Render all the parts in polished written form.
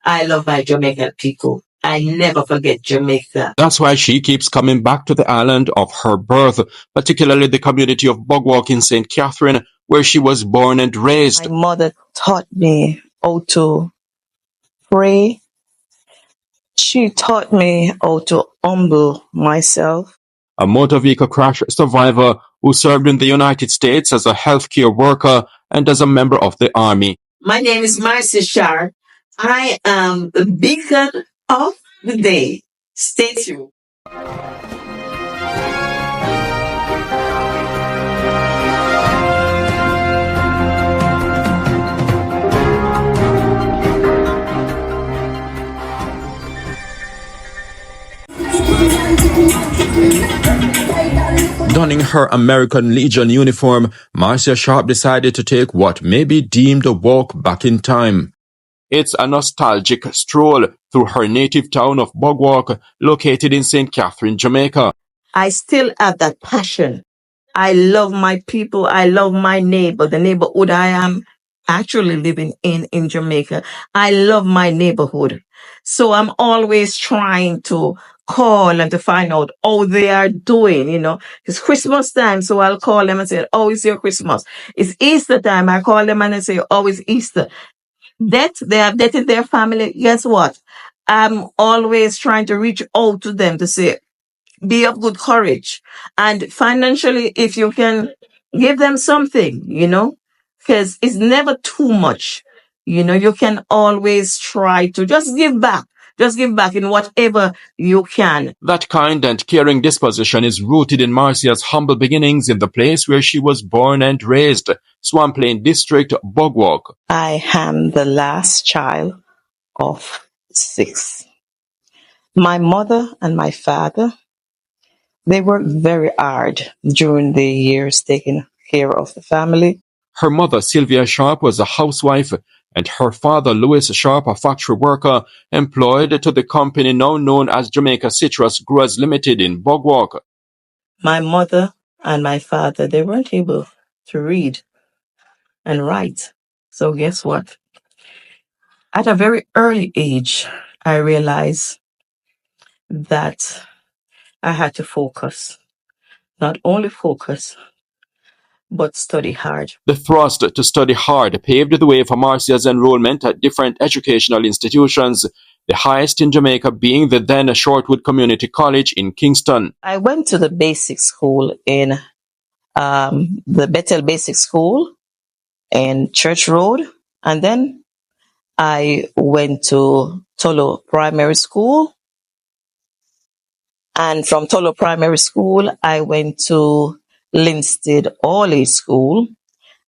I love my Jamaican people. I never forget Jamaica. That's why she keeps coming back to the island of her birth, particularly the community of Bogwalk in St. Catherine, where she was born and raised. My mother taught me how to pray. She taught me how to humble myself. A motor vehicle crash survivor who served in the United States as a healthcare worker and as a member of the Army. My name is Marcia Sharpe. I am the beacon of the day. Stay tuned. Donning her American Legion uniform, Marcia Sharpe decided to take what may be deemed a walk back in time. It's a nostalgic stroll through her native town of Bogwalk, located in St. Catherine, Jamaica. I still have that passion. I love my people. I love my neighbor, the neighborhood I am actually living in Jamaica. I love my neighborhood. So I'm always trying to call and to find out how they are doing, It's Christmas time, so I'll call them and say, "Oh, it's your Christmas." It's Easter time. I call them and I say, "Oh, it's Easter." They have death in their family. Guess what? I'm always trying to reach out to them to say, be of good courage. And financially, if you can give them something, because it's never too much. You can always try to just give back. Just give back in whatever you can. That kind and caring disposition is rooted in Marcia's humble beginnings in the place where she was born and raised, Swamp Plain District, Bogwalk. I am the last child of 6. My mother and my father, they worked very hard during the years taking care of the family. Her mother, Sylvia Sharpe, was a housewife, and her father, Louis Sharpe, a factory worker, employed to the company now known as Jamaica Citrus Growers Limited in Bogwalk. My mother and my father, they weren't able to read and write. So guess what? At a very early age, I realized that I had to focus. Not only focus, but study hard. The thrust to study hard paved the way for Marcia's enrollment at different educational institutions, the highest in Jamaica being the then Shortwood Community College in Kingston. I went to the basic school in the Bethel Basic School in Church Road, and then I went to Tolo Primary School. And from Tolo Primary School, I went to Linstead All-Age School.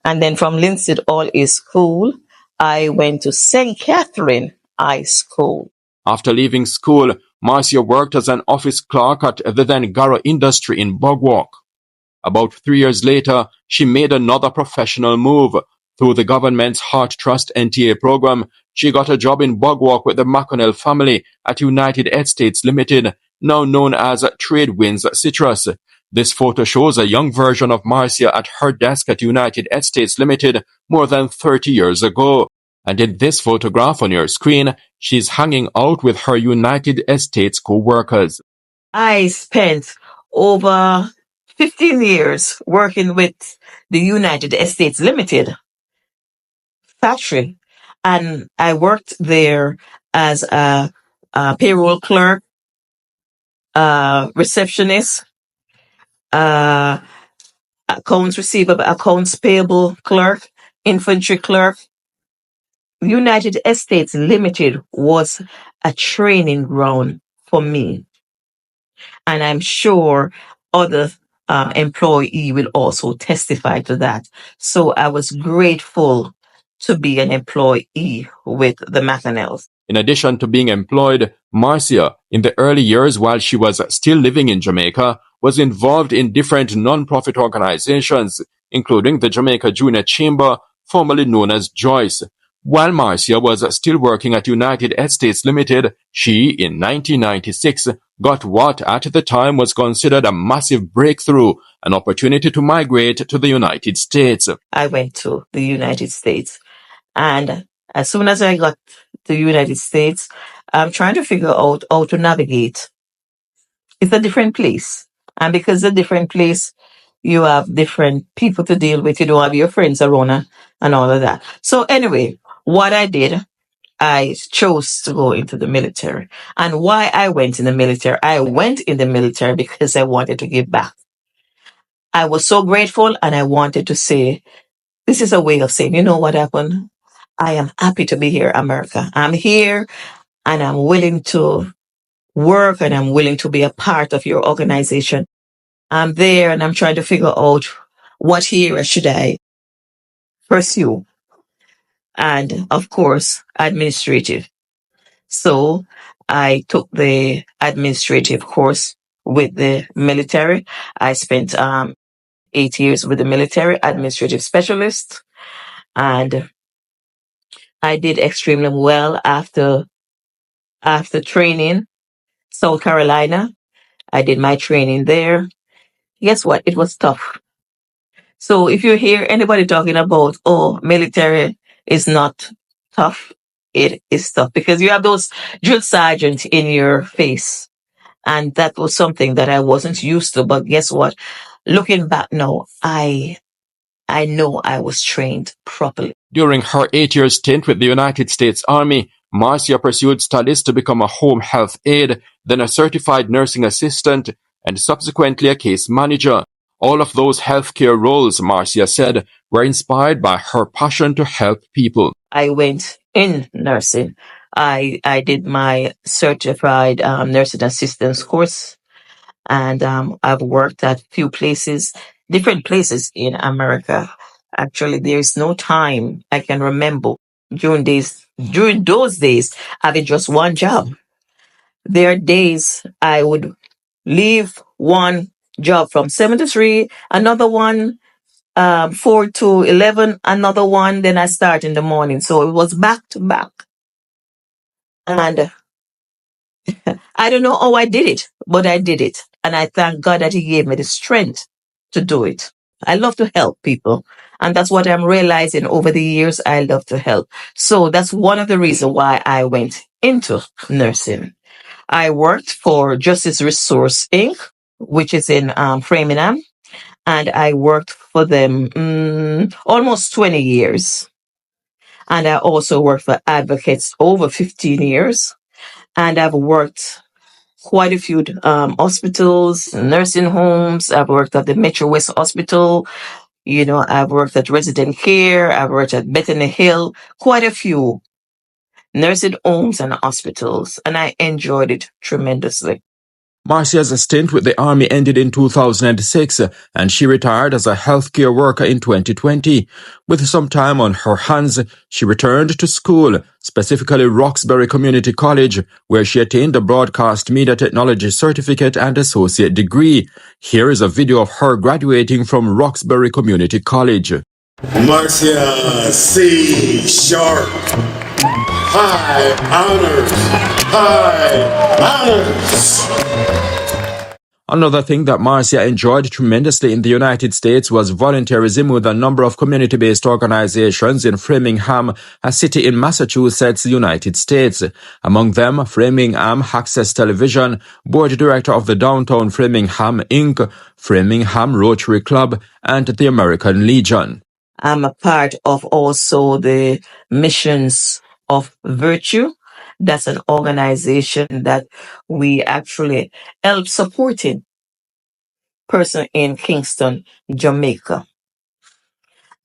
And then from Linstead All-Age School, I went to St. Catherine High School. After leaving school, Marcia worked as an office clerk at the then Garra Industry in Bogwalk. About 3 years later, she made another professional move. Through the government's Heart Trust NTA program, she got a job in Bogwalk with the McConnell family at United Estates Limited, now known as Tradewinds Citrus. This photo shows a young version of Marcia at her desk at United Estates Limited more than 30 years ago. And in this photograph on your screen, she's hanging out with her United Estates co-workers. I spent over 15 years working with the United Estates Limited factory. And I worked there as a payroll clerk, receptionist, accounts receivable, accounts payable clerk, infantry clerk. United Estates Limited was a training ground for me. And I'm sure other employee will also testify to that. So I was grateful to be an employee with the McConnells. In addition to being employed, Marcia, in the early years while she was still living in Jamaica, was involved in different non-profit organizations, including the Jamaica Junior Chamber, formerly known as Joyce. While Marcia was still working at United Estates Limited, she, in 1996, got what at the time was considered a massive breakthrough, an opportunity to migrate to the United States. I went to the United States, and as soon as I got the United States, I'm trying to figure out how to navigate. It's a different place. And because it's a different place, you have different people to deal with. You don't have your friends around and all of that. So anyway, what I did, I chose to go into the military. And why I went in the military? I went in the military because I wanted to give back. I was so grateful and I wanted to say, this is a way of saying, you know what happened? I am happy to be here, America. I'm here and I'm willing to work and I'm willing to be a part of your organization. I'm there and I'm trying to figure out what area should I pursue. And of course, administrative. So I took the administrative course with the military. I spent 8 years with the military administrative specialist, and I did extremely well after training. South Carolina, I did my training there. Guess what? It was tough. So if you hear anybody talking about, oh, military is not tough, it is tough because you have those drill sergeants in your face. And that was something that I wasn't used to. But guess what? Looking back now, I know I was trained properly. During her 8-year stint with the United States Army, Marcia pursued studies to become a home health aide, then a certified nursing assistant, and subsequently a case manager. All of those healthcare roles, Marcia said, were inspired by her passion to help people. I went in nursing. I did my certified nursing assistance course, and I've worked at few places, different places in America. Actually, there is no time I can remember during those days having just one job. There are days I would leave one job from 7 to 3, another one 4 to 11, another one, then I start in the morning. So it was back to back. And I don't know how I did it, but I did it. And I thank God that He gave me the strength to do it. I love to help people. And that's what I'm realizing over the years. I love to help. So that's one of the reasons why I went into nursing. I worked for Justice Resource Inc., which is in Framingham. And I worked for them almost 20 years. And I also worked for Advocates over 15 years. And I've worked quite a few hospitals, nursing homes. I've worked at the Metro West Hospital. I've worked at Resident Care. I've worked at Bethany Hill. Quite a few nursing homes and hospitals. And I enjoyed it tremendously. Marcia's stint with the Army ended in 2006, and she retired as a healthcare worker in 2020. With some time on her hands, she returned to school, specifically Roxbury Community College, where she attained a broadcast media technology certificate and associate degree. Here is a video of her graduating from Roxbury Community College. Marcia C. Sharpe. High honors. High honors. Another thing that Marcia enjoyed tremendously in the United States was volunteerism with a number of community-based organizations in Framingham, a city in Massachusetts, United States. Among them, Framingham Access Television, board director of the Downtown Framingham Inc., Framingham Rotary Club, and the American Legion. I'm a part of also the Missions of Virtue. That's an organization that we actually help supporting person in Kingston, Jamaica.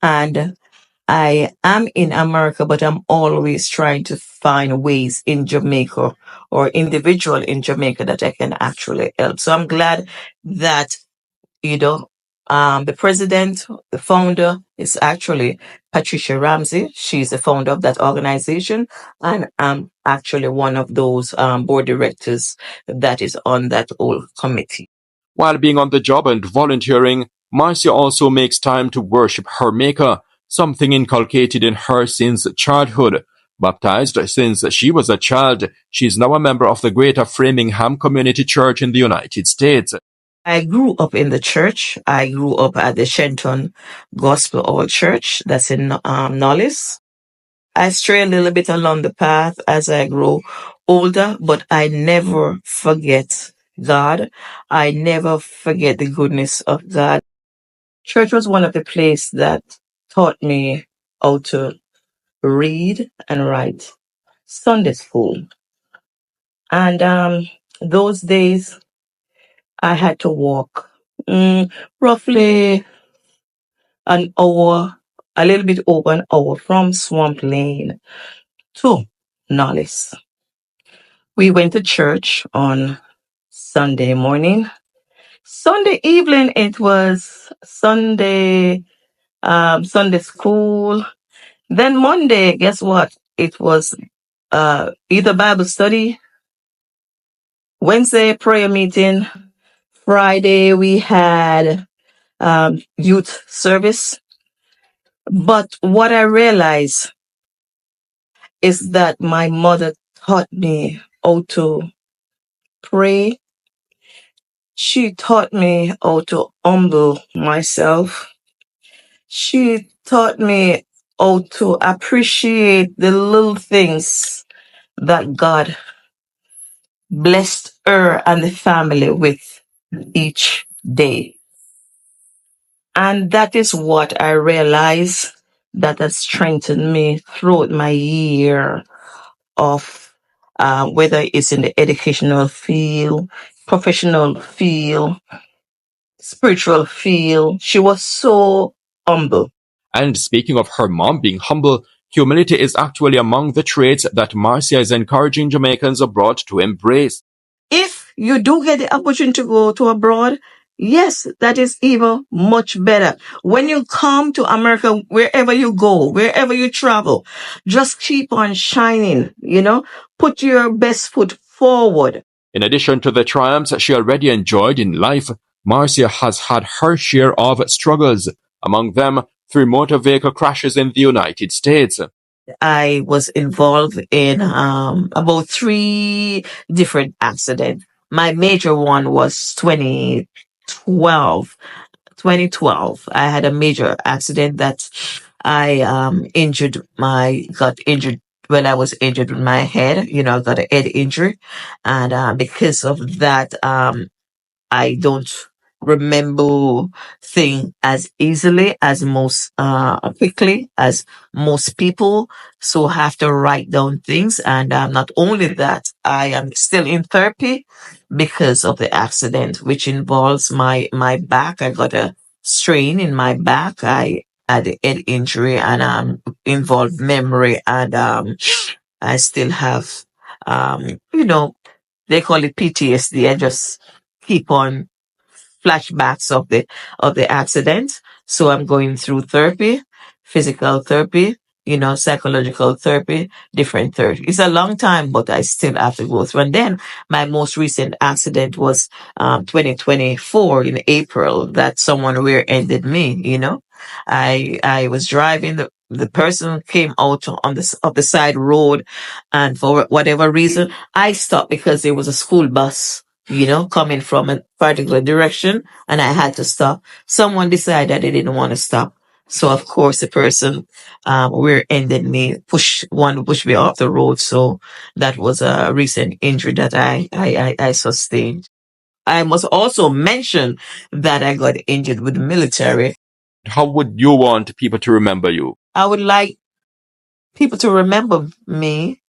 And I am in America, but I'm always trying to find ways in Jamaica or individual in Jamaica that I can actually help. So I'm glad that, the president, the founder is actually Patricia Ramsey. She's the founder of that organization. And I'm actually one of those board directors that is on that whole committee. While being on the job and volunteering, Marcia also makes time to worship her Maker, something inculcated in her since childhood. Baptized since she was a child, she is now a member of the Greater Framingham Community Church in the United States. I grew up in the church. I grew up at the Shenton Gospel Hall Church. That's in Nollis. I stray a little bit along the path as I grow older, but I never forget God. I never forget the goodness of God. Church was one of the places that taught me how to read and write. Sunday school. And those days I had to walk roughly an hour, a little bit over an hour from Swamp Lane to Nollis. We went to church on Sunday morning. Sunday evening, it was Sunday school. Then Monday, guess what? It was either Bible study, Wednesday prayer meeting, Friday we had youth service. But what I realized is that my mother taught me how to pray. She taught me how to humble myself. She taught me how to appreciate the little things that God blessed her and the family with each day. And that is what I realize that has strengthened me throughout my year of whether it's in the educational field, professional field, spiritual field. She was so humble. And speaking of her mom being humble, humility is actually among the traits that Marcia is encouraging Jamaicans abroad to embrace. If you do get the opportunity to go to abroad, yes, that is even much better. When you come to America, wherever you go, wherever you travel, just keep on shining, put your best foot forward. In addition to the triumphs she already enjoyed in life, Marcia has had her share of struggles, among them 3 motor vehicle crashes in the United States. I was involved in about 3 different accidents. My major one was 2012. 2012, I had a major accident that I got injured when I was injured with my head. I got a head injury. And because of that, I don't remember things as easily as most quickly as most people. So I have to write down things. And not only that, I am still in therapy because of the accident, which involves my back. I got a strain in my back. I had a head injury and involved memory, and I still have they call it PTSD. I just keep on flashbacks of the accident. So I'm going through therapy, physical therapy, psychological therapy, different therapy. It's a long time, but I still have to go through. And then my most recent accident was 2024 in April that someone rear-ended me. I was driving, the person came out on the side road, and for whatever reason I stopped because there was a school bus coming from a particular direction, and I had to stop. Someone decided they didn't want to stop. So of course the person rear-ended me, pushed me off the road. So that was a recent injury that I sustained. I must also mention that I got injured with the military. How would you want people to remember you? I would like people to remember me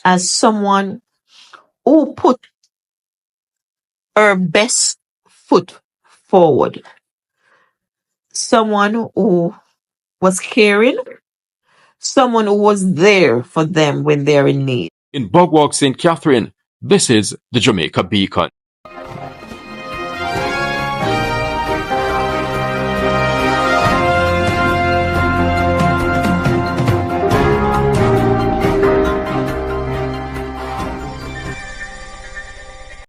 as someone who put her best foot forward, someone who was caring, someone who was there for them when they're in need. In Bogwalk, St. Catherine, this is the Jamaica Beacon.